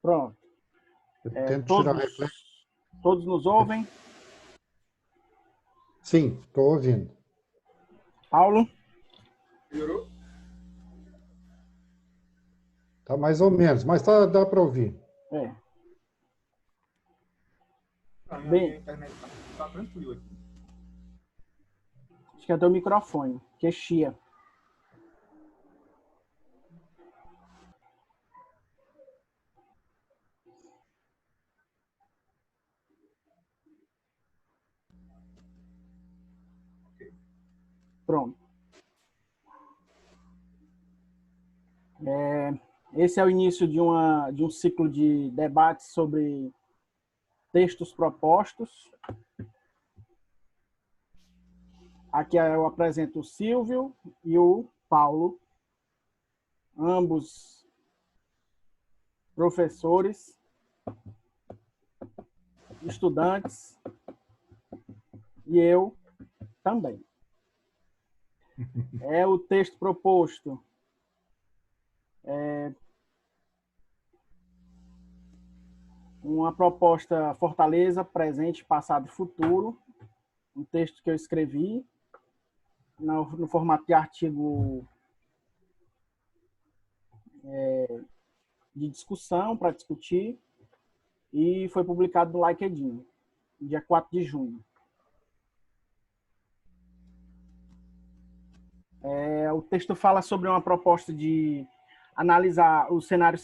Pronto. Eu tento tirar reflexo. Todos nos ouvem? Sim, estou ouvindo. Paulo? Melhorou? Tá mais ou menos, mas dá para ouvir. É. A Bem, minha internet tá tranquila aqui. acho que é teu microfone, que é chia. Pronto. Esse é o início de um ciclo de debates sobre textos propostos. Aqui eu apresento o Silvio e o Paulo, ambos professores, estudantes, e eu também. O texto proposto uma proposta Fortaleza, presente, passado e futuro, um texto que eu escrevi no formato de artigo de discussão, para discutir, e foi publicado no LinkedIn, dia 4 de junho. O texto fala sobre uma proposta de analisar o cenário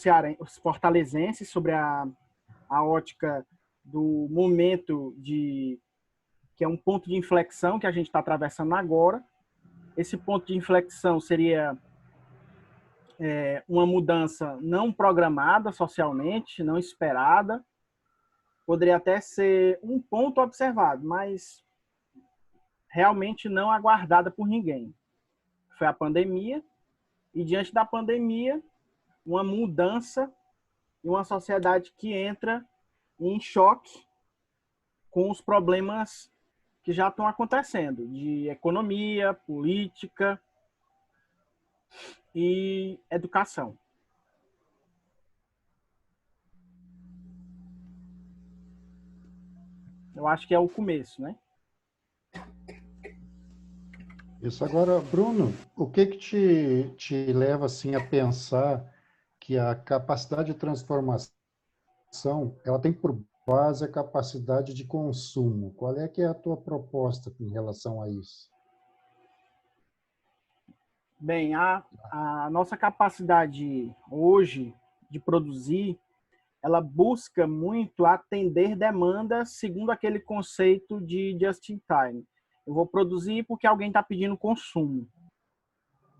fortalezense, sobre a ótica do momento que é um ponto de inflexão que a gente está atravessando agora. Esse ponto de inflexão seria uma mudança não programada socialmente, não esperada. Poderia até ser um ponto observado, mas realmente não aguardada por ninguém. Foi a pandemia, e diante da pandemia, uma mudança em uma sociedade que entra em choque com os problemas que já estão acontecendo, de economia, política e educação. Eu acho que é o começo, né? Isso. Agora, Bruno, o que te leva assim a pensar que a capacidade de transformação ela tem por base a capacidade de consumo? Qual é que é a tua proposta em relação a isso? Bem, a nossa capacidade hoje de produzir, ela busca muito atender demandas segundo aquele conceito de just in time. Eu vou produzir porque alguém está pedindo consumo.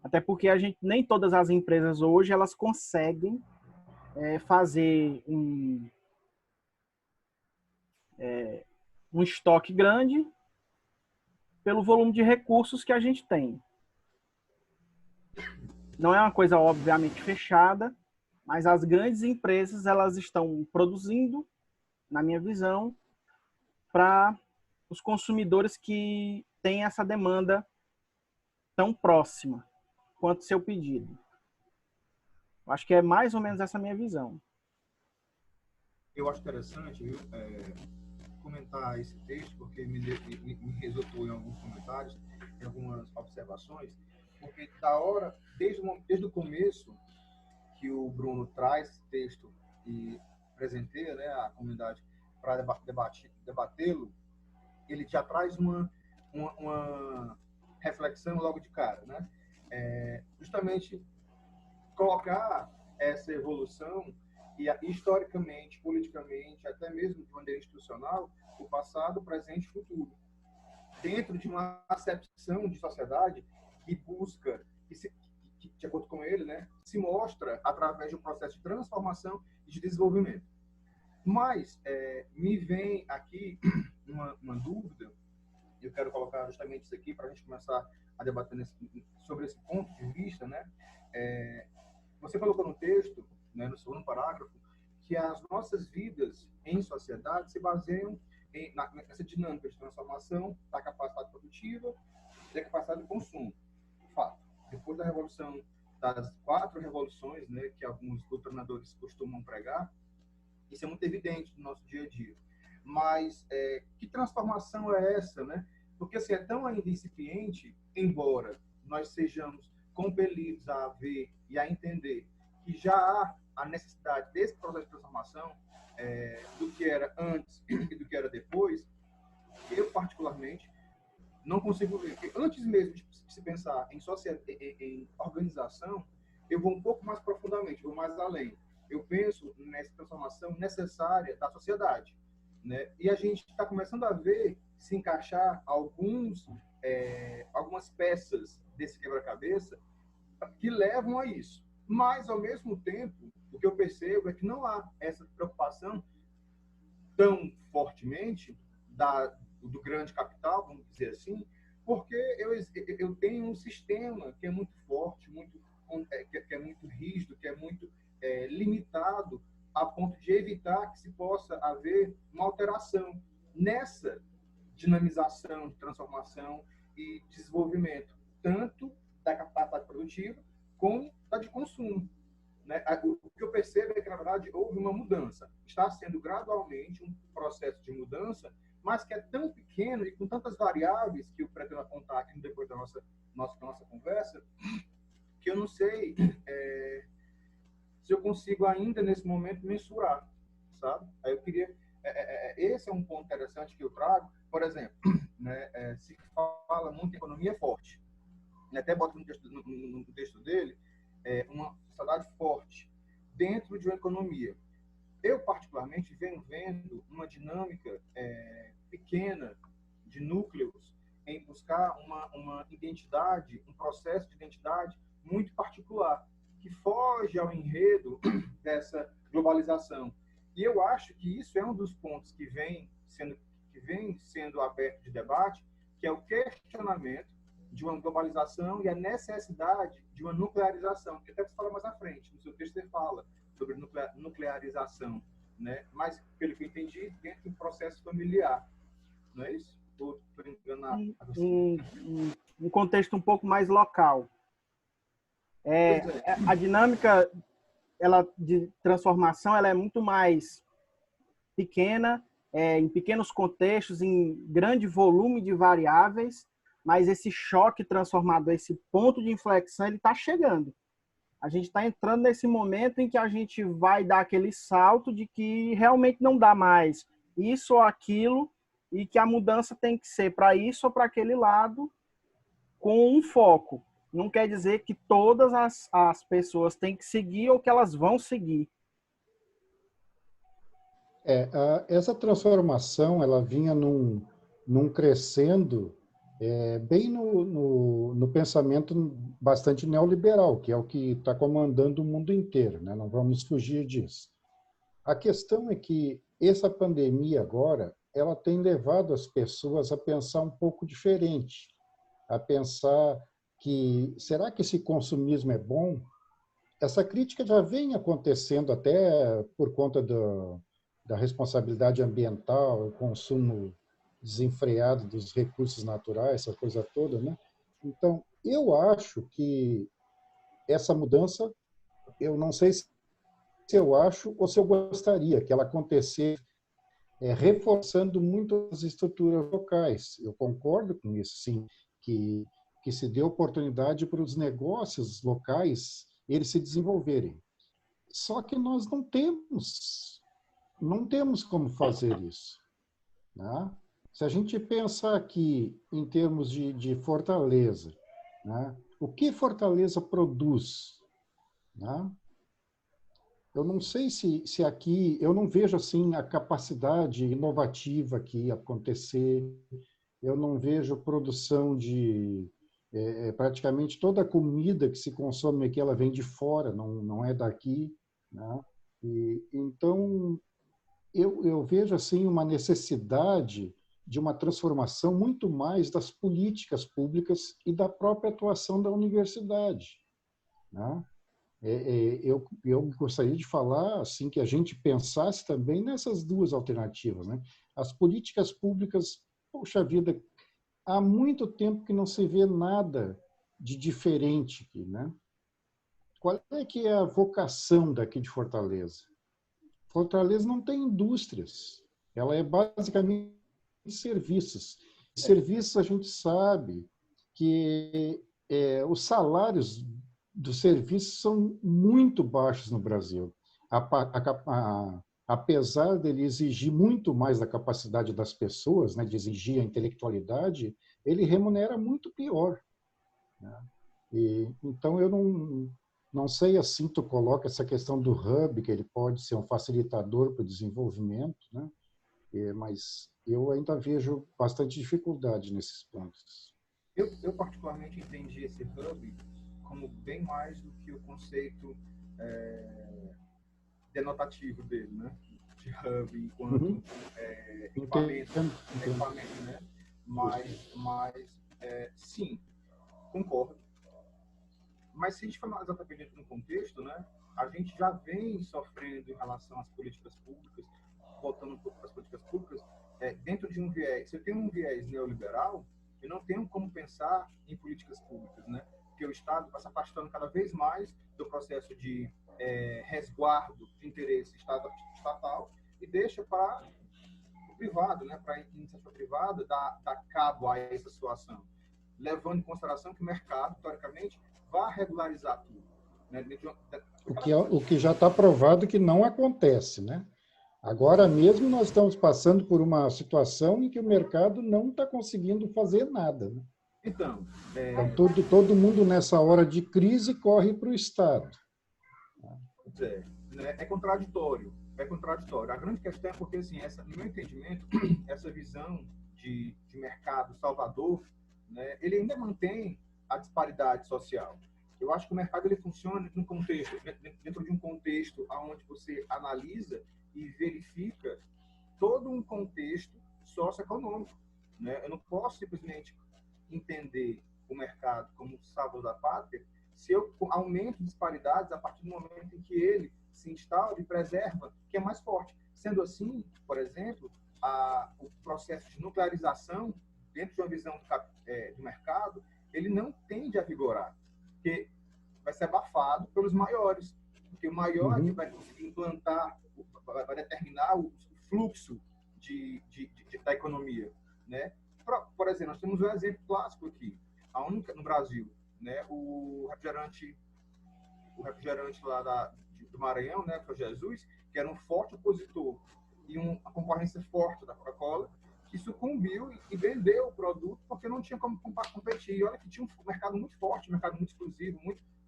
Até porque nem todas as empresas hoje elas conseguem fazer um estoque grande pelo volume de recursos que a gente tem. Não é uma coisa obviamente fechada, mas as grandes empresas elas estão produzindo, na minha visão, para os consumidores que têm essa demanda tão próxima quanto seu pedido. Eu acho que é mais ou menos essa minha visão. Eu acho interessante, viu, comentar esse texto, porque me resultou em alguns comentários, em algumas observações, porque desde o começo que o Bruno traz esse texto e presenteia, né, a comunidade para debatê-lo, ele já traz uma reflexão logo de cara, né? Justamente colocar essa evolução e historicamente, politicamente, até mesmo de maneira institucional, o passado, o presente e o futuro, dentro de uma acepção de sociedade que busca, que de acordo com ele, né, se mostra através de um processo de transformação e de desenvolvimento. Mas me vem aqui uma dúvida, eu quero colocar justamente isso aqui para a gente começar a debater sobre esse ponto de vista, né? Você colocou no texto, né, no segundo parágrafo, que as nossas vidas em sociedade se baseiam nessa dinâmica de transformação da capacidade produtiva e da capacidade de consumo. Fato. Depois da revolução, das 4 revoluções, né, que alguns doutrinadores costumam pregar, Isso é muito evidente no nosso dia a dia. Mas que transformação é essa, né? Porque assim, é tão ainda incipiente, embora nós sejamos compelidos a ver e a entender que já há a necessidade desse processo de transformação, do que era antes e do que era depois. Eu, particularmente, não consigo ver. Porque antes mesmo de se pensar em em organização, eu vou um pouco mais profundamente, vou mais além. Eu penso nessa transformação necessária da sociedade, né? E a gente está começando a ver se encaixar algumas peças desse quebra-cabeça que levam a isso. Mas, ao mesmo tempo, o que eu percebo é que não há essa preocupação tão fortemente do grande capital, vamos dizer assim, porque eu tenho um sistema que é muito forte, que é muito rígido, que é muito limitado, a ponto de evitar que se possa haver uma alteração nessa dinamização, transformação e desenvolvimento, tanto da capacidade produtiva como da de consumo. Né? O que eu percebo é que, na verdade, houve uma mudança. Está sendo gradualmente um processo de mudança, mas que é tão pequeno e com tantas variáveis que eu pretendo apontar aqui depois da nossa conversa, que eu não sei se eu consigo ainda, nesse momento, mensurar, sabe? Aí eu queria... esse é um ponto interessante que eu trago. Por exemplo, né, se fala muito em economia forte. Até bota no texto dele, uma sociedade forte dentro de uma economia. Eu, particularmente, venho vendo uma dinâmica pequena de núcleos em buscar uma identidade, um processo de identidade muito particular, que foge ao enredo dessa globalização. E eu acho que isso é um dos pontos que vem sendo aberto de debate, que é o questionamento de uma globalização e a necessidade de uma nuclearização, que até você fala mais à frente, no seu texto você fala sobre nuclearização, né? Mas, pelo que eu entendi, dentro do processo familiar, não é isso? Estou enganado. Um contexto um pouco mais local. A dinâmica de transformação ela é muito mais pequena, em pequenos contextos, em grande volume de variáveis, mas esse choque transformador, esse ponto de inflexão, ele está chegando. A gente está entrando nesse momento em que a gente vai dar aquele salto de que realmente não dá mais isso ou aquilo e que a mudança tem que ser para isso ou para aquele lado com um foco. Não quer dizer que todas as pessoas têm que seguir ou que elas vão seguir. Essa transformação ela vinha num crescendo bem no pensamento bastante neoliberal, que é o que está comandando o mundo inteiro, né? Não vamos fugir disso. A questão é que essa pandemia agora, ela tem levado as pessoas a pensar um pouco diferente, a pensar que, será que esse consumismo é bom? Essa crítica já vem acontecendo até por conta da responsabilidade ambiental, o consumo desenfreado dos recursos naturais, essa coisa toda, né? Então, eu acho que essa mudança, eu não sei se eu acho ou se eu gostaria que ela acontecesse reforçando muito as estruturas locais. Eu concordo com isso, sim, que se dê oportunidade para os negócios locais eles se desenvolverem. Só que nós não temos como fazer isso, né? Se a gente pensar aqui em termos de Fortaleza, né? O que Fortaleza produz, né? Eu não sei se aqui, eu não vejo assim a capacidade inovativa que ia acontecer, eu não vejo produção de praticamente toda a comida que se consome aqui, ela vem de fora, não é daqui, né? Então, eu vejo assim uma necessidade de uma transformação muito mais das políticas públicas e da própria atuação da universidade, né? Eu gostaria de falar assim que a gente pensasse também nessas duas alternativas, né? As políticas públicas, poxa vida, há muito tempo que não se vê nada de diferente aqui, né? Qual é que é a vocação daqui de Fortaleza? Fortaleza não tem indústrias. Ela é basicamente serviços. Serviços, a gente sabe que os salários dos serviços são muito baixos no Brasil. Apesar dele exigir muito mais da capacidade das pessoas, né, de exigir a intelectualidade, ele remunera muito pior, né? Então, eu não sei assim, tu coloca essa questão do hub, que ele pode ser um facilitador para o desenvolvimento, né? Mas eu ainda vejo bastante dificuldade nesses pontos. Eu particularmente entendi esse hub como bem mais do que o conceito denotativo dele, né? De hub enquanto equipamento, né? Mas sim, concordo. Mas se a gente for analisar também dentro do contexto, né? A gente já vem sofrendo em relação às políticas públicas, voltando um pouco para as políticas públicas, dentro de um viés. Se eu tenho um viés neoliberal, eu não tenho como pensar em políticas públicas, né? Porque o Estado está se afastando cada vez mais do processo de resguardo de interesse estatal e deixa para o privado, né? Para a iniciativa privada dar cabo a essa situação, levando em consideração que o mercado, teoricamente, vai regularizar tudo, né? O que já está provado que não acontece, né? Agora mesmo nós estamos passando por uma situação em que o mercado não está conseguindo fazer nada, né? Então, todo mundo nessa hora de crise corre para o Estado. É contraditório. É contraditório. A grande questão é porque, assim, no meu entendimento, essa visão de mercado salvador, né, ele ainda mantém a disparidade social. Eu acho que o mercado ele funciona dentro de um contexto onde você analisa e verifica todo um contexto socioeconômico, né? Eu não posso simplesmente entender o mercado como salvador da pátria se eu aumento disparidades a partir do momento em que ele se instaura e preserva, que é mais forte. Sendo assim, por exemplo, o processo de nuclearização dentro de uma visão do mercado, ele não tende a vigorar, porque vai ser abafado pelos maiores, porque o maior que vai conseguir implantar, vai determinar o fluxo da economia, né? Por exemplo, nós temos um exemplo clássico aqui, no Brasil, né? O refrigerante lá do Maranhão, né? Que é o Jesus, que era um forte opositor e uma concorrência forte da Coca-Cola, que sucumbiu e vendeu o produto porque não tinha como competir. E olha que tinha um mercado muito forte, um mercado muito exclusivo,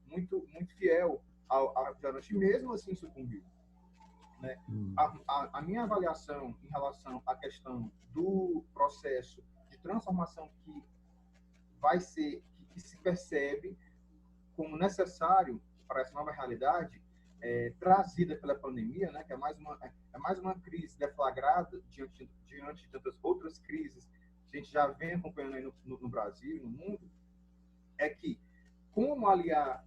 muito fiel ao refrigerante, mesmo assim sucumbiu, né? A minha avaliação em relação à questão do processo de transformação que se percebe como necessário para essa nova realidade trazida pela pandemia, né, que é mais uma crise deflagrada diante de tantas outras crises que a gente já vem acompanhando aí no Brasil e no mundo, é que como aliar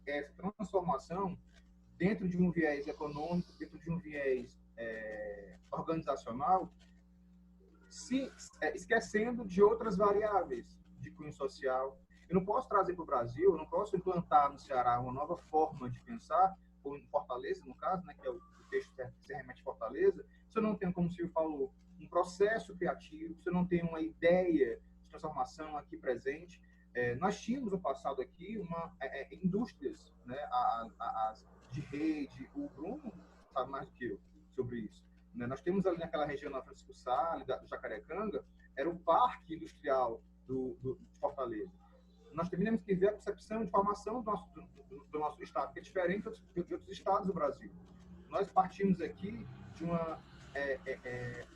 essa transformação dentro de um viés econômico, dentro de um viés organizacional, esquecendo de outras variáveis de cunho social. Eu não posso trazer para o Brasil, eu não posso implantar no Ceará uma nova forma de pensar, ou em Fortaleza, no caso, né, que é o texto que se remete a Fortaleza, se eu não tenho, como o Silvio falou, um processo criativo, se eu não tenho uma ideia de transformação aqui presente. Nós tínhamos no passado aqui indústrias, né, de rede, o Bruno sabe mais do que eu sobre isso, né? Nós temos ali naquela região da Francisco Salles, do Jacarecanga, era o parque industrial de Fortaleza. Nós temos que ver a percepção de formação do nosso estado, que é diferente de outros estados do Brasil. Nós partimos aqui de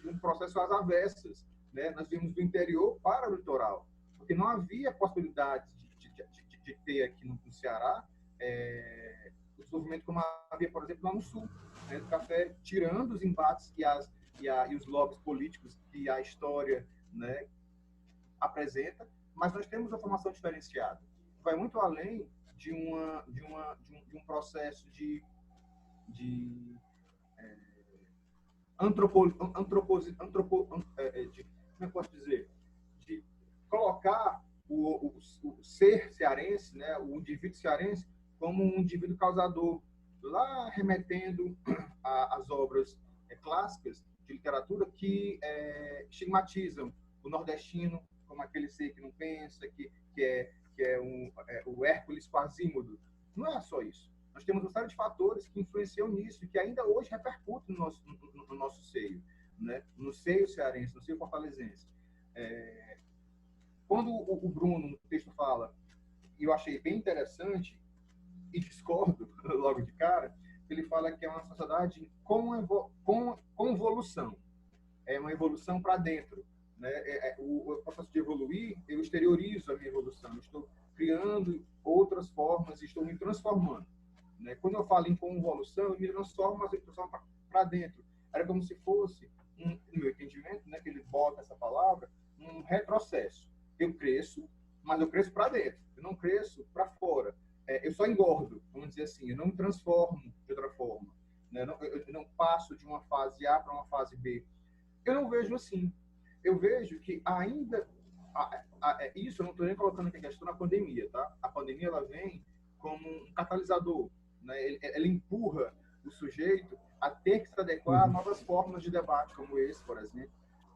um processo às avessas, né? Nós viemos do interior para o litoral, porque não havia possibilidade de ter aqui no Ceará o desenvolvimento como havia, por exemplo, lá no sul, né, do café, tirando os embates e os lobbies políticos que a história, né, apresenta, mas nós temos uma formação diferenciada. Vai muito além de um processo como eu posso dizer, de colocar o ser cearense, né, o indivíduo cearense, como um indivíduo causador, lá remetendo às obras clássicas de literatura que estigmatizam o nordestino como aquele ser que não pensa, que é o Hércules Quasímodo. Não é só isso. Nós temos uma série de fatores que influenciam nisso e que ainda hoje repercutem no nosso seio, né? No seio cearense, no seio fortalezense. Quando o Bruno, no texto, fala, e eu achei bem interessante, e discordo logo de cara, ele fala que é uma sociedade com evolução. É uma evolução para dentro. Né? O processo de evoluir, eu exteriorizo a minha evolução. Eu estou criando outras formas e estou me transformando. Né? Quando eu falo em convolução, eu me transformo, mas eu transformo para dentro. Era como se fosse, no meu entendimento, né, que ele bota essa palavra, um retrocesso. Eu cresço, mas eu cresço para dentro. Eu não cresço para fora. Eu só engordo, vamos dizer assim. Eu não me transformo de outra forma. Né? Eu não passo de uma fase A para uma fase B. Eu não vejo assim. Eu vejo que ainda... isso eu não estou nem colocando aqui em questão na pandemia, tá? A pandemia, ela vem como um catalisador. Né? Ela empurra o sujeito a ter que se adequar a novas formas de debate, como esse, por exemplo,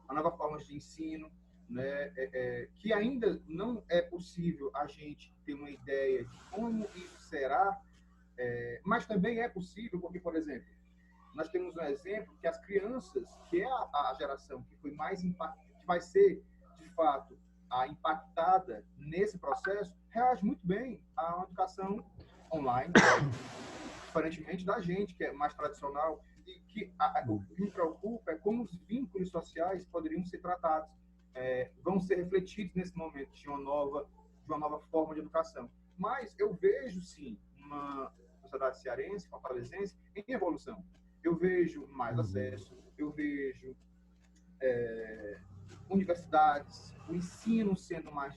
a novas formas de ensino, né? Que ainda não é possível a gente ter uma ideia de como isso será, mas também é possível, porque, por exemplo, nós temos um exemplo que as crianças, que é a geração que foi mais impactada, que vai ser, de fato, a impactada nesse processo, reage muito bem à educação online, diferentemente da gente, que é mais tradicional, e que o que me preocupa é como os vínculos sociais poderiam ser tratados, vão ser refletidos nesse momento de uma nova forma de educação. Mas eu vejo, sim, uma sociedade cearense, fortalezense, em evolução. Eu vejo mais acesso, eu vejo universidades, o ensino sendo mais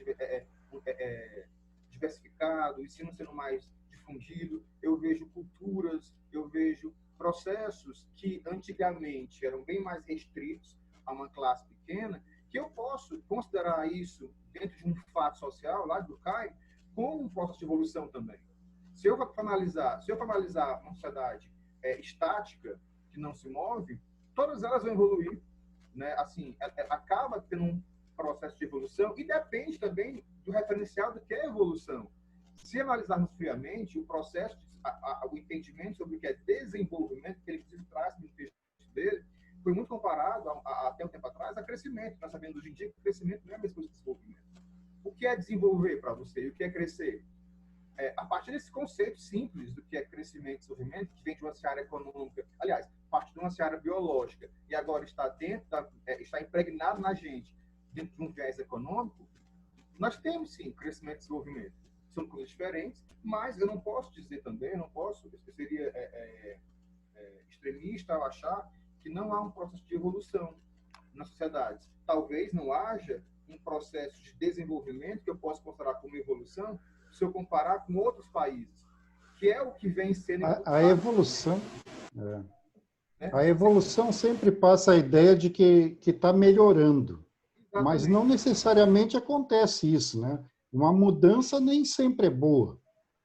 diversificado, o ensino sendo mais difundido, eu vejo culturas, eu vejo processos que antigamente eram bem mais restritos a uma classe pequena, que eu posso considerar isso, dentro de um fato social, lá do Durkheim, como um processo de evolução também. Se eu for analisar uma sociedade estática, que não se move, todas elas vão evoluir. Né? Assim, acaba tendo um processo de evolução e depende também do referencial do que é evolução. Se analisarmos friamente, o processo, o entendimento sobre o que é desenvolvimento, que ele traz no texto dele, foi muito comparado, até um tempo atrás, a crescimento. Nós sabemos hoje em dia que crescimento não é a mesma coisa que desenvolvimento. O que é desenvolver para você e o que é crescer? A partir desse conceito simples do que é crescimento e desenvolvimento, que vem de uma seara econômica, aliás, parte de uma seara biológica, e agora está está impregnado na gente, dentro de um viés econômico, nós temos, sim, crescimento e desenvolvimento. São coisas diferentes, mas eu não posso dizer também, eu seria extremista ao achar que não há um processo de evolução nas sociedades. Talvez não haja um processo de desenvolvimento que eu possa considerar como evolução, se eu comparar com outros países, que é o que vem sendo... A evolução... A evolução sempre passa a ideia de que está melhorando. Exatamente. Mas não necessariamente acontece isso, né? Uma mudança nem sempre é boa.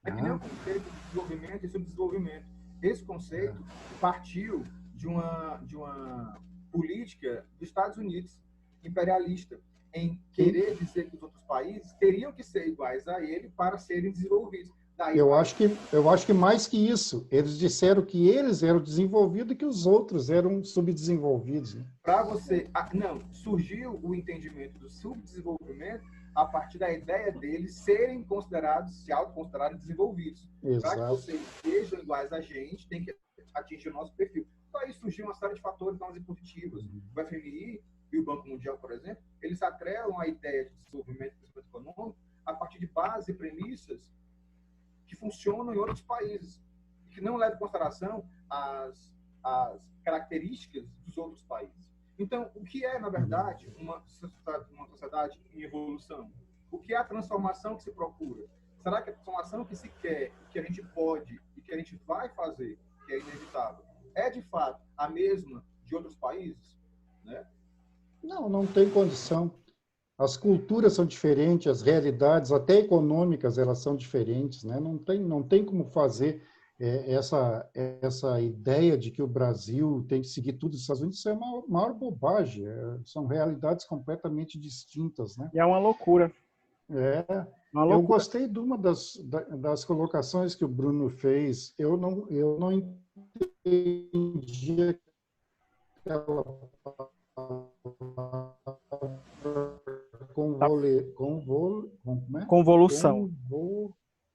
É que nem o conceito de desenvolvimento e subdesenvolvimento. Esse conceito partiu de uma política dos Estados Unidos, imperialista, em querer dizer que os outros países teriam que ser iguais a ele para serem desenvolvidos. Eu acho que mais que isso, eles disseram que eles eram desenvolvidos e que os outros eram subdesenvolvidos. Né? Para você... Não, surgiu o entendimento do subdesenvolvimento a partir da ideia deles serem considerados, se autoconsiderarem desenvolvidos. Para que vocês sejam iguais a gente, tem que atingir o nosso perfil. Então aí surgiu uma série de fatores mais positivos. O FMI e o Banco Mundial, por exemplo, eles atrelam a ideia de desenvolvimento e crescimento econômico a partir de bases e premissas que funcionam em outros países, que não levam em consideração as características dos outros países. Então, o que é, na verdade, uma sociedade em evolução? O que é a transformação que se procura? Será que a transformação que se quer, que a gente pode e que a gente vai fazer, que é inevitável, é, de fato, a mesma de outros países? Né? Não tem condição. As culturas são diferentes, as realidades, até econômicas, elas são diferentes, né? Não tem como fazer. essa ideia de que o Brasil tem que seguir tudo dos Estados Unidos, isso é uma maior bobagem. São realidades completamente distintas, né? E é uma loucura. Uma Eu loucura. gostei de uma das colocações que o Bruno fez. Eu não entendi aquela Tá. como é? Convolução.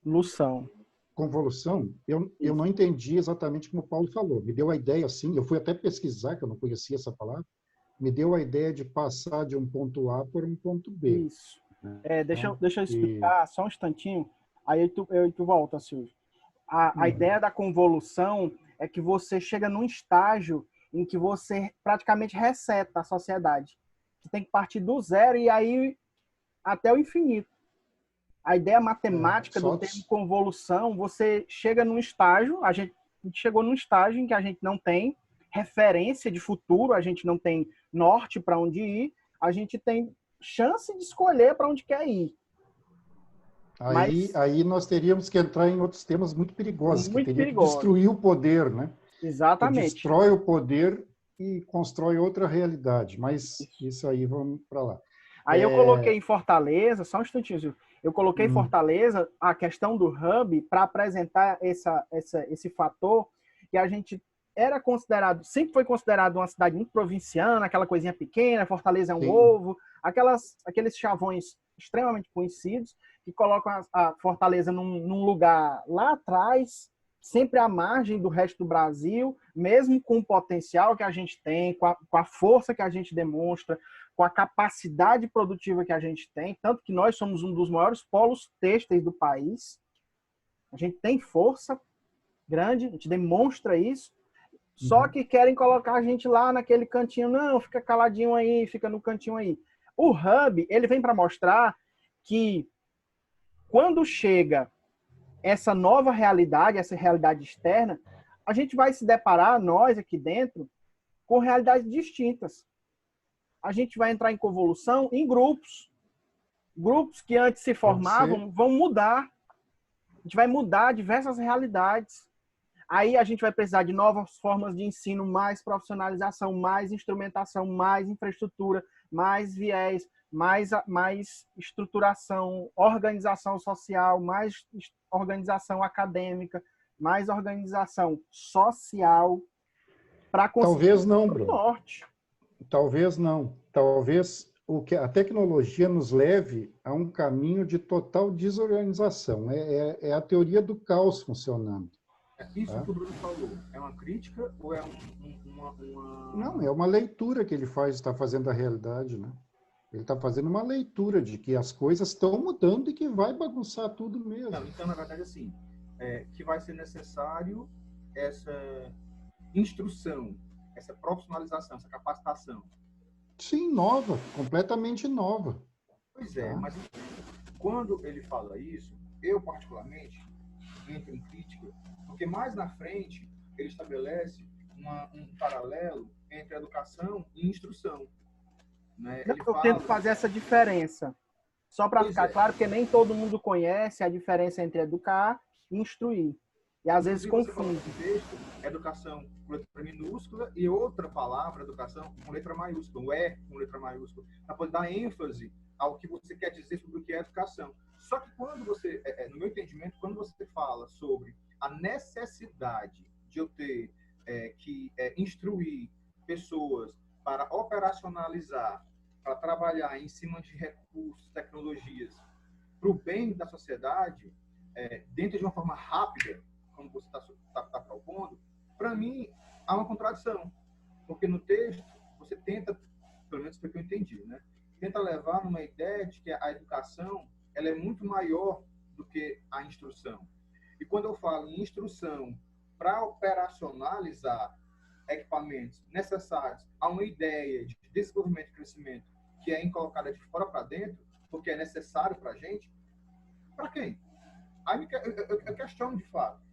Lução. Convolução, eu não entendi exatamente como o Paulo falou. Me deu a ideia, assim, eu fui até pesquisar, que eu não conhecia essa palavra, me deu a ideia de passar de um ponto A para um ponto B. Isso. Né? Deixa eu explicar só um instantinho, aí tu volta, Silvio. A ideia da convolução é que você chega num estágio em que você praticamente reseta a sociedade. Você tem que partir do zero e aí até o infinito. A ideia matemática do termo convolução, você chega num estágio, a gente chegou num estágio em que a gente não tem referência de futuro, a gente não tem norte para onde ir, a gente tem chance de escolher para onde quer ir. Aí nós teríamos que entrar em outros temas muito perigosos, que Muito teria que perigoso. destruir o poder, né? Exatamente. Que destrói o poder e constrói outra realidade. Mas isso aí, vamos para lá. Aí eu coloquei em Fortaleza, só um instantinho, eu coloquei em Fortaleza a questão do hub para apresentar esse fator que a gente era considerado, sempre foi considerado uma cidade muito provinciana, aquela coisinha pequena, Fortaleza é um ovo, aqueles chavões extremamente conhecidos que colocam a Fortaleza num lugar lá atrás, sempre à margem do resto do Brasil, mesmo com o potencial que a gente tem, com a força que a gente demonstra, com a capacidade produtiva que a gente tem, tanto que nós somos um dos maiores polos têxteis do país. A gente tem força grande, a gente demonstra isso, só que querem colocar a gente lá naquele cantinho, não, fica caladinho aí, fica no cantinho aí. O Hub, ele vem para mostrar que quando chega essa nova realidade, essa realidade externa, a gente vai se deparar, nós aqui dentro, com realidades distintas. A gente vai entrar em convolução em grupos. Grupos que antes se formavam vão mudar. A gente vai mudar diversas realidades. Aí a gente vai precisar de novas formas de ensino, mais profissionalização, mais instrumentação, mais infraestrutura, mais viés, mais estruturação, organização social, mais organização acadêmica, mais organização social para conseguir Talvez não, Bruno. norte. Talvez não. Talvez a tecnologia nos leve a um caminho de total desorganização. É a teoria do caos funcionando. Isso que o Bruno falou, é uma crítica ou é uma... Não, é uma leitura que ele está fazendo da realidade, né? Ele está fazendo uma leitura de que as coisas estão mudando e que vai bagunçar tudo mesmo. Não, então, na verdade, assim, que vai ser necessário essa instrução, essa profissionalização, essa capacitação. Sim, nova, completamente nova. Pois é, mas quando ele fala isso, eu particularmente entro em crítica, porque mais na frente ele estabelece um paralelo entre educação e instrução. Né? Eu tento fazer essa diferença, só para ficar claro, porque nem todo mundo conhece a diferença entre educar e instruir. E às vezes confunde. Texto, educação com letra minúscula e outra palavra, educação, com letra maiúscula, o com letra maiúscula, para poder dar ênfase ao que você quer dizer sobre o que é educação. Só que quando você, no meu entendimento, quando você fala sobre a necessidade de eu ter que instruir pessoas para operacionalizar, para trabalhar em cima de recursos, tecnologias, para o bem da sociedade, dentro de uma forma rápida, como você está propondo, para mim, há uma contradição. Porque no texto, você tenta, pelo menos foi o que eu entendi, né? Tenta levar numa ideia de que a educação ela é muito maior do que a instrução. E quando eu falo em instrução para operacionalizar equipamentos necessários a uma ideia de desenvolvimento e crescimento que é colocada de fora para dentro, porque é necessário para a gente, para quem? Aí eu questiono de fato.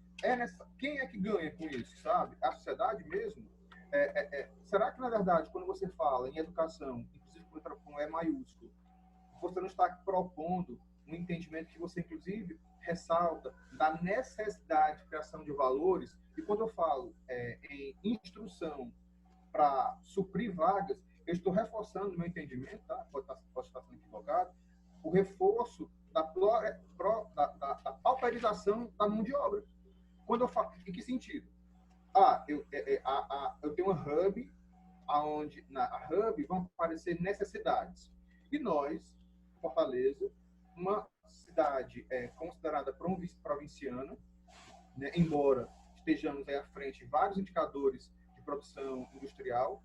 Quem é que ganha com isso, sabe? A sociedade mesmo? Será que, na verdade, quando você fala em educação, inclusive com E maiúsculo, você não está propondo um entendimento que você, inclusive, ressalta da necessidade de criação de valores, e quando eu falo em instrução para suprir vagas, eu estou reforçando o meu entendimento, tá? Pode estar sendo equivocado, o reforço da pauperização da mão de obra. Quando eu falo, em que sentido? Eu tenho uma hub, onde na hub vão aparecer necessidades. E nós, Fortaleza, uma cidade considerada provinciana, né, embora estejamos à frente de vários indicadores de produção industrial,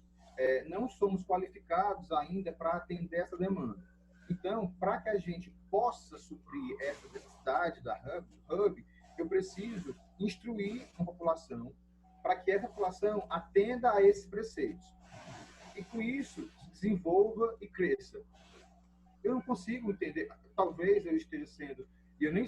não somos qualificados ainda para atender essa demanda. Então, para que a gente possa suprir essa necessidade da hub, eu preciso instruir a população para que essa população atenda a esses preceitos. E com isso, desenvolva e cresça. Eu não consigo entender, talvez eu esteja sendo, e eu nem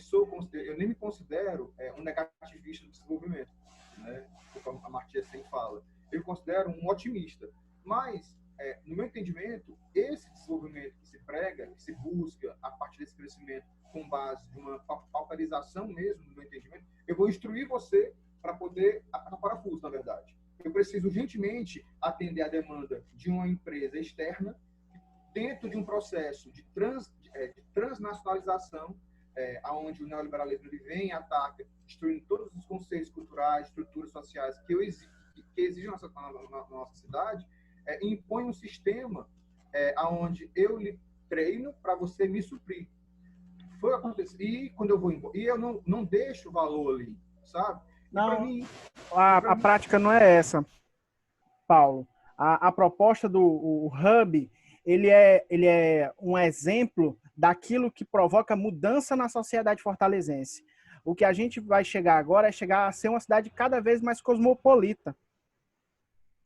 me considero um negativista do desenvolvimento, né? Como a Martia sempre fala. Eu me considero um otimista. Mas, no meu entendimento, esse desenvolvimento que se prega, que se busca a partir desse crescimento com base de uma pauperização mesmo, no meu entendimento, eu vou instruir você para poder apertar parafuso, na verdade. Eu preciso urgentemente atender a demanda de uma empresa externa dentro de um processo de transnacionalização, onde o neoliberalismo ele vem e ataca, destruindo todos os conceitos culturais, estruturas sociais que exigem na nossa cidade, e impõe um sistema onde eu lhe treino para você me suprir. Foi acontecer, e quando eu vou embora, e eu não deixo o valor ali, sabe? Não, a prática não é essa, Paulo. A proposta do Hub, ele é um exemplo daquilo que provoca mudança na sociedade fortalezense. O que a gente vai chegar agora é chegar a ser uma cidade cada vez mais cosmopolita.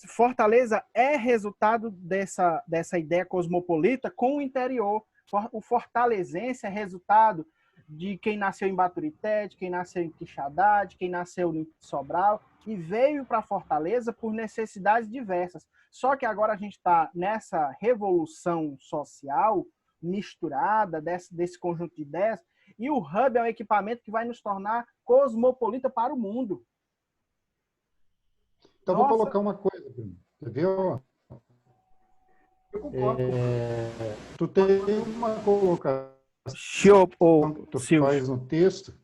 Fortaleza é resultado dessa ideia cosmopolita com o interior. O fortalezense é resultado de quem nasceu em Baturité, de quem nasceu em Quixadá, de quem nasceu em Sobral, e veio para Fortaleza por necessidades diversas. Só que agora a gente está nessa revolução social misturada desse conjunto de ideias, e o Hub é um equipamento que vai nos tornar cosmopolita para o mundo. Então, vou colocar uma coisa, Bruno. Quer ver? Eu concordo. Tu tem uma colocação Show, que tu faz no texto.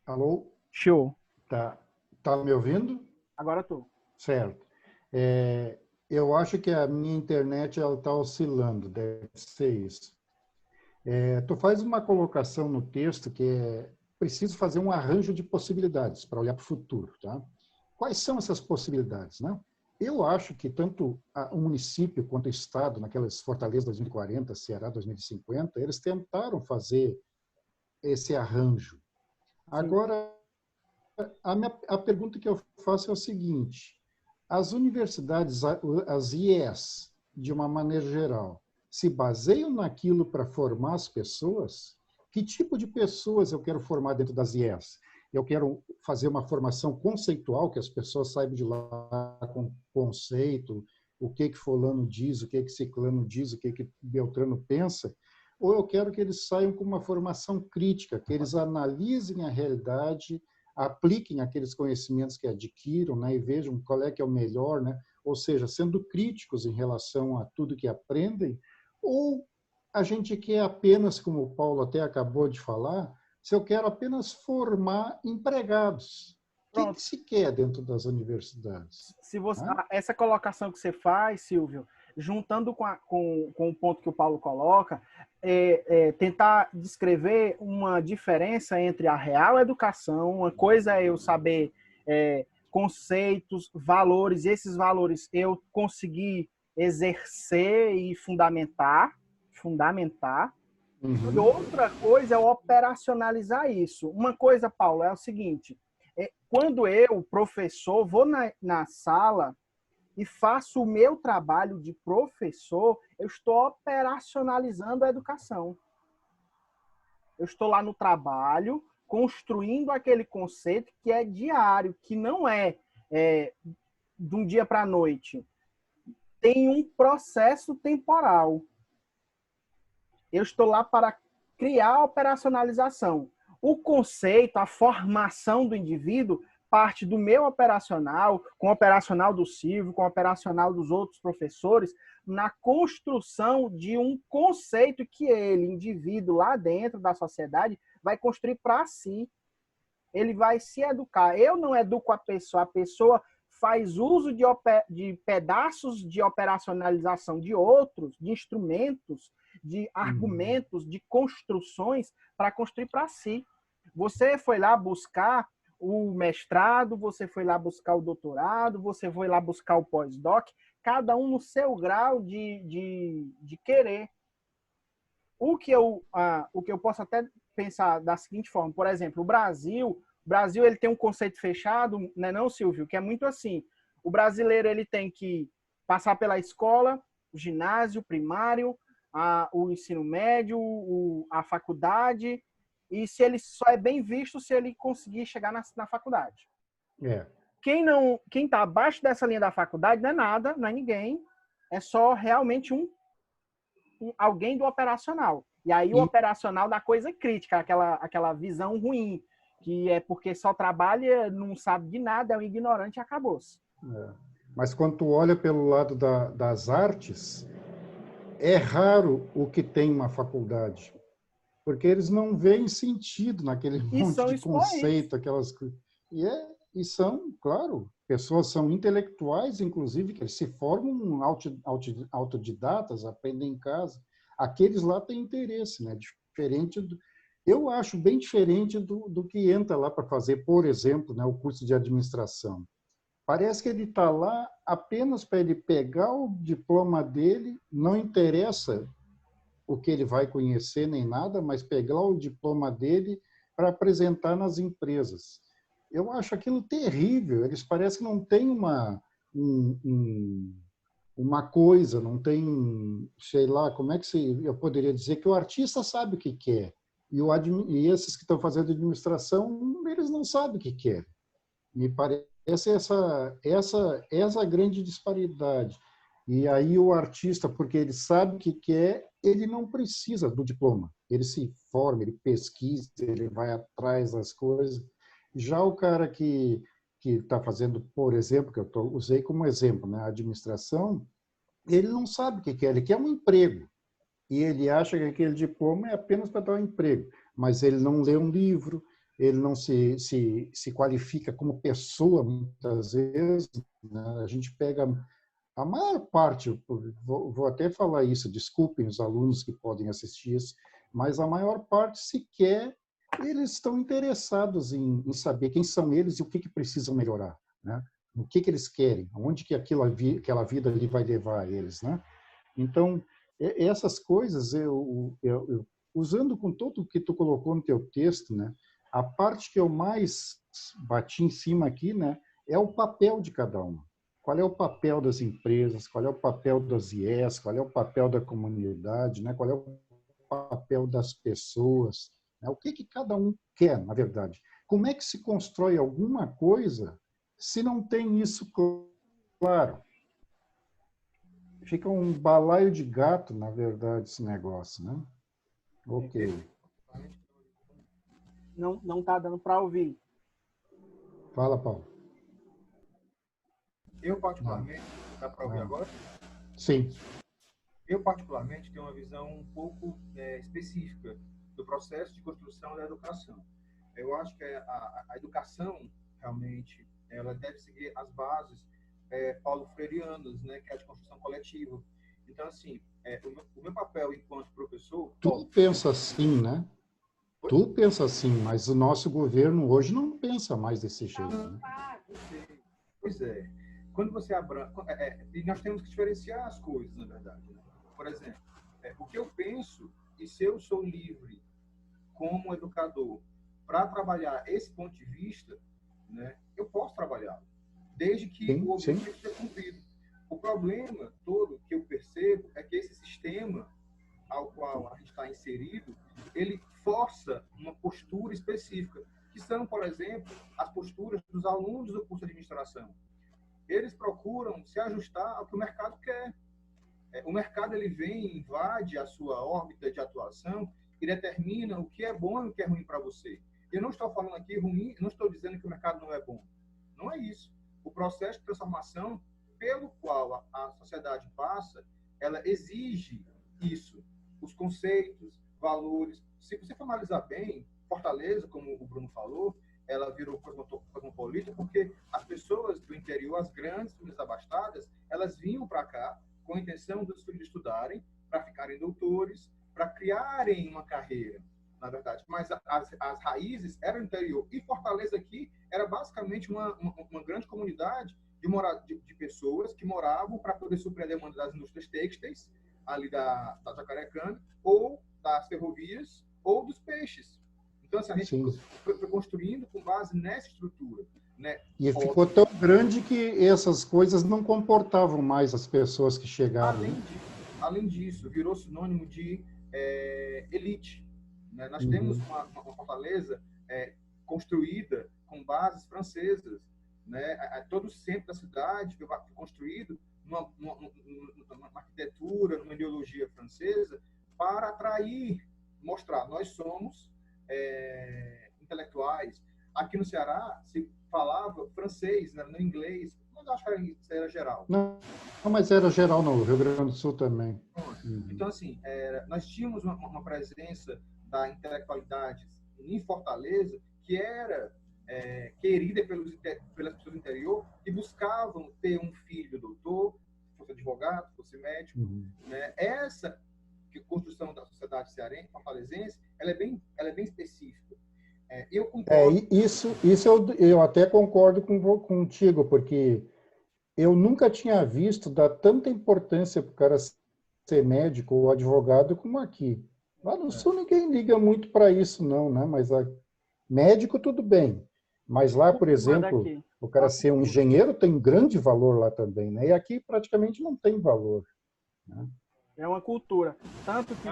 Alô? Show. Tá me ouvindo? Agora estou. Certo. Eu acho que a minha internet está oscilando, deve ser isso. Tu faz uma colocação no texto que é preciso fazer um arranjo de possibilidades para olhar para o futuro, tá? Quais são essas possibilidades, né? Eu acho que tanto o município quanto o Estado, naquelas Fortaleza 2040, Ceará 2050, eles tentaram fazer esse arranjo. Sim. Agora, a pergunta que eu faço é o seguinte: as universidades, as IES, de uma maneira geral, se baseiam naquilo para formar as pessoas? Que tipo de pessoas eu quero formar dentro das IES? Eu quero fazer uma formação conceitual, que as pessoas saibam de lá com conceito, o que fulano diz, o que ciclano diz, o que Beltrano pensa, ou eu quero que eles saiam com uma formação crítica, que eles analisem a realidade, apliquem aqueles conhecimentos que adquiram, né, e vejam qual é que é o melhor, né? Ou seja, sendo críticos em relação a tudo que aprendem, ou a gente quer apenas, como o Paulo até acabou de falar, se eu quero apenas formar empregados. O que se quer dentro das universidades? Essa colocação que você faz, Silvio, juntando com o ponto que o Paulo coloca, tentar descrever uma diferença entre a real educação, uma coisa é eu saber conceitos, valores, e esses valores eu conseguir exercer e fundamentar. Uhum. E outra coisa é operacionalizar isso. Uma coisa, Paulo, é o seguinte: quando eu, professor, vou na sala e faço o meu trabalho de professor, eu estou operacionalizando a educação. Eu estou lá no trabalho, construindo aquele conceito que é diário, que não é de um dia para a noite. Tem um processo temporal. Eu estou lá para criar a operacionalização. O conceito, a formação do indivíduo parte do meu operacional, com o operacional do Silvio, com o operacional dos outros professores, na construção de um conceito que ele, indivíduo lá dentro da sociedade, vai construir para si. Ele vai se educar. Eu não educo a pessoa faz uso de pedaços de operacionalização de outros, de instrumentos, de argumentos, de construções para construir para si. Você foi lá buscar o mestrado, você foi lá buscar o doutorado, você foi lá buscar o pós-doc, cada um no seu grau de querer. O que eu posso até pensar da seguinte forma, por exemplo, o Brasil ele tem um conceito fechado, né, não, Silvio, que é muito assim. O brasileiro ele tem que passar pela escola, o ginásio, primário, o ensino médio, a faculdade, e se ele só é bem visto se ele conseguir chegar na faculdade. É. Quem está abaixo dessa linha da faculdade não é nada, não é ninguém, é só realmente alguém do operacional. E aí o operacional da coisa crítica, aquela visão ruim, que é porque só trabalha, não sabe de nada, é um ignorante e acabou-se. É. Mas quando tu olha pelo lado das artes, é raro o que tem uma faculdade, porque eles não veem sentido naquele monte de conceito, aquelas coisas. E são, claro, pessoas são intelectuais, inclusive, que eles se formam autodidatas, aprendem em casa. Aqueles lá têm interesse, né? Diferente eu acho bem diferente do que entra lá para fazer, por exemplo, né, o curso de administração. Parece que ele está lá apenas para ele pegar o diploma dele, não interessa o que ele vai conhecer nem nada, mas pegar o diploma dele para apresentar nas empresas. Eu acho aquilo terrível. Eles parecem que não têm uma coisa, não tem, sei lá, como é que eu poderia dizer que o artista sabe o que quer e esses que estão fazendo administração, eles não sabem o que quer. Me parece essa grande disparidade. E aí o artista, porque ele sabe o que quer, ele não precisa do diploma. Ele se forma, ele pesquisa, ele vai atrás das coisas. Já o cara que está fazendo, por exemplo, que eu usei como exemplo, né, a administração, ele não sabe o que quer, ele quer um emprego. E ele acha que aquele diploma é apenas para dar um emprego. Mas ele não lê um livro, ele não se qualifica como pessoa, muitas vezes. Né? A gente pega a maior parte, vou até falar isso, desculpem os alunos que podem assistir isso, mas a maior parte sequer eles estão interessados em saber quem são eles e o que precisam melhorar, né? O que eles querem, onde que aquela vida ali vai levar eles, né? Então, essas coisas, usando com tudo o que tu colocou no teu texto, né? A parte que eu mais bati em cima aqui, né? É o papel de cada um. Qual é o papel das empresas? Qual é o papel das IES? Qual é o papel da comunidade? Né? Qual é o papel das pessoas? O que cada um quer, na verdade? Como é que se constrói alguma coisa se não tem isso claro? Fica um balaio de gato, na verdade, esse negócio, né? Ok. Não está dando para ouvir. Fala, Paulo. Eu, particularmente, dá para ouvir agora? Sim. Eu, particularmente, tenho uma visão um pouco específica do processo de construção da educação. Eu acho que a educação, realmente, ela deve seguir as bases paulo-freireanas, né, que é a de construção coletiva. Então, assim, o meu papel enquanto professor... Tu pensa assim, né? Oi? Tu pensa assim, mas o nosso governo hoje não pensa mais desse jeito, né? Pois é. Quando você e nós temos que diferenciar as coisas, na verdade. Né? Por exemplo, o que eu penso, e se eu sou livre como educador para trabalhar esse ponto de vista, né, eu posso trabalhar, desde que o objetivo seja cumprido. O problema todo que eu percebo é que esse sistema ao qual a gente está inserido, ele força uma postura específica, que são, por exemplo, as posturas dos alunos do curso de administração. Eles procuram se ajustar ao que o mercado quer. O mercado ele vem, invade a sua órbita de atuação e determina o que é bom e o que é ruim para você. Eu não estou falando aqui ruim, não estou dizendo que o mercado não é bom. Não é isso. O processo de transformação pelo qual a sociedade passa, ela exige isso. Os conceitos, valores. Se você for analisar bem, Fortaleza, como o Bruno falou, ela virou cosmopolita porque as pessoas do interior, as grandes famílias abastadas, elas vinham para cá com a intenção dos filhos estudarem, para ficarem doutores, para criarem uma carreira, na verdade. Mas as raízes eram interior. E Fortaleza aqui era basicamente uma grande comunidade de pessoas que moravam para poder suprir a demanda das indústrias têxteis, ali da Jacarecanga, ou das ferrovias, ou dos peixes. Então, assim, a gente foi construindo com base nessa estrutura. Né? E ficou tão grande que essas coisas não comportavam mais as pessoas que chegaram. Além disso, virou sinônimo de elite. Né? Nós temos uma Fortaleza construída com bases francesas. Né? Todo o centro da cidade foi construído numa arquitetura, numa ideologia francesa, para atrair, mostrar, nós somos intelectuais. Aqui no Ceará se falava francês, né? No inglês, mas acho que era geral. Não, mas era geral no Rio Grande do Sul também. Então, assim, nós tínhamos uma presença da intelectualidade em Fortaleza que era querida pelas pessoas do interior que buscavam ter um filho doutor, fosse advogado, fosse médico. Né? Essa construção da sociedade cearense, fortalezense, ela é bem específica. Eu concordo. Isso eu até concordo contigo, porque eu nunca tinha visto dar tanta importância para o cara ser médico ou advogado como aqui. Lá no Sul ninguém liga muito para isso, não, né? Mas médico tudo bem. Mas lá, por exemplo, o cara ser um engenheiro tem um grande valor lá também, né? E aqui praticamente não tem valor. Né? É uma cultura. Tanto que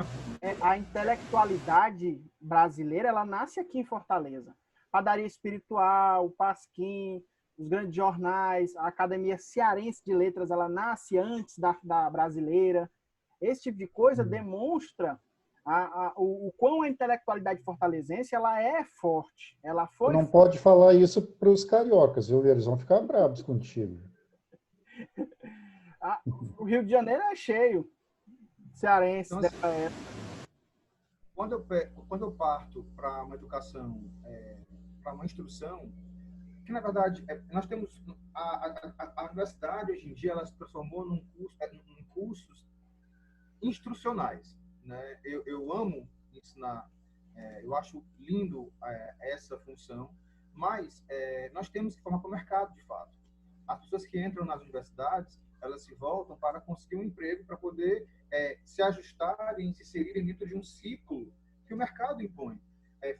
a intelectualidade brasileira, ela nasce aqui em Fortaleza. Padaria Espiritual, Pasquim, os grandes jornais, a Academia Cearense de Letras, ela nasce antes da brasileira. Esse tipo de coisa demonstra o quão a intelectualidade fortalezense ela é forte. Ela foi não pode falar isso para os cariocas, viu? Eles vão ficar bravos contigo. O Rio de Janeiro é cheio. Cearense então, dessa época. Quando eu parto para uma educação, para uma instrução, que na verdade nós temos a universidade hoje em dia ela se transformou em cursos instrucionais, né? Eu amo ensinar, eu acho lindo essa função, mas nós temos que formar para o mercado de fato. As pessoas que entram nas universidades elas se voltam para conseguir um emprego, para poder se ajustarem, se inserirem dentro de um ciclo que o mercado impõe.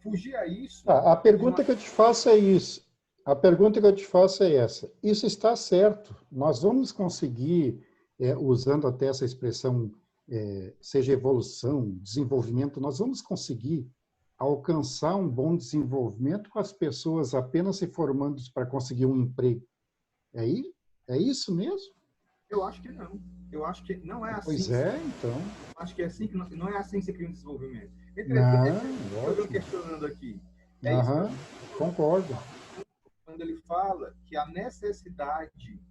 Fugir a isso... A pergunta que eu te faço é isso. A pergunta que eu te faço é essa. Isso está certo. Nós vamos conseguir, usando até essa expressão, seja evolução, desenvolvimento, nós vamos conseguir alcançar um bom desenvolvimento com as pessoas apenas se formando para conseguir um emprego. É isso mesmo? Eu acho que não. Eu acho que não é assim. Pois então. Eu acho que é assim que não é assim que se cria um desenvolvimento. Eu estou questionando aqui. Concordo. Quando ele fala que a necessidade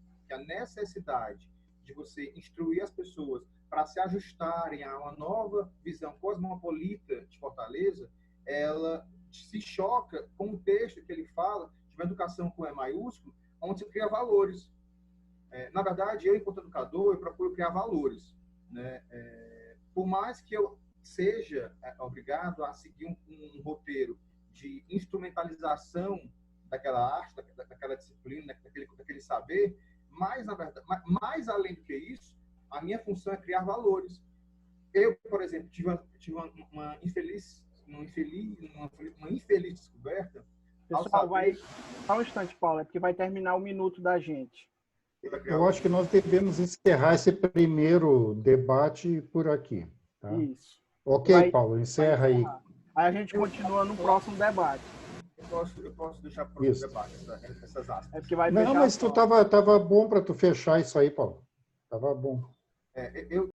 de você instruir as pessoas para se ajustarem a uma nova visão cosmopolita de Fortaleza, ela se choca com o texto que ele fala de uma educação com E maiúsculo, onde se cria valores. Na verdade, eu, enquanto educador, eu procuro criar valores. Né? Por mais que eu seja obrigado a seguir um roteiro de instrumentalização daquela arte, daquela disciplina, daquele saber, mas, na verdade, mais além do que isso, a minha função é criar valores. Eu, por exemplo, tive uma infeliz descoberta. Pessoal, só um instante, Paulo, é porque vai terminar o minuto da gente. Eu acho que nós devemos encerrar esse primeiro debate por aqui. Tá? Isso. Ok, Paulo, encerra aí. Aí a gente continua no próximo debate. Eu posso deixar para o debate essas aspas. É porque vai não, mas tu tava bom para tu fechar isso aí, Paulo. Tava bom. Eu